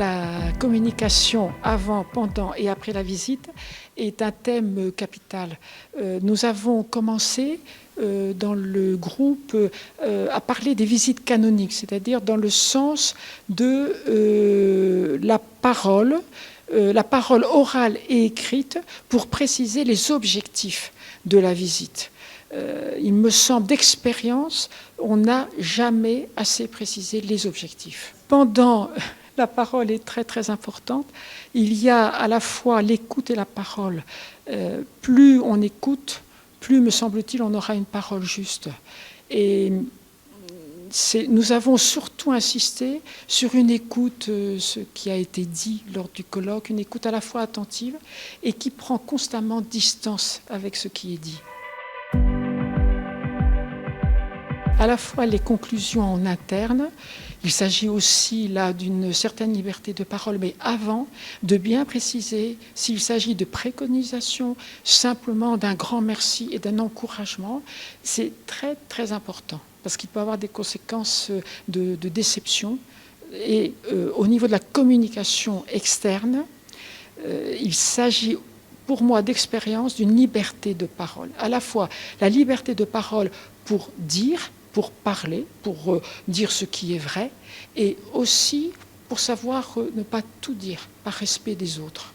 La communication avant, pendant et après la visite est un thème capital. Nous avons commencé dans le groupe à parler des visites canoniques, c'est-à-dire dans le sens de la parole orale et écrite pour préciser les objectifs de la visite. Il me semble d'expérience, on n'a jamais assez précisé les objectifs. Pendant la parole est très très importante. Il y a à la fois l'écoute et la parole. Plus on écoute, plus, me semble-t-il, on aura une parole juste. Et nous avons surtout insisté sur une écoute, ce qui a été dit lors du colloque, une écoute à la fois attentive et qui prend constamment distance avec ce qui est dit. À la fois les conclusions en interne, il s'agit aussi là d'une certaine liberté de parole, mais avant de bien préciser s'il s'agit de préconisations, simplement d'un grand merci et d'un encouragement, c'est très très important parce qu'il peut y avoir des conséquences de déception. Et au niveau de la communication externe, il s'agit pour moi d'expérience d'une liberté de parole. À la fois la liberté de parole pour dire, pour parler, pour dire ce qui est vrai, et aussi pour savoir ne pas tout dire par respect des autres.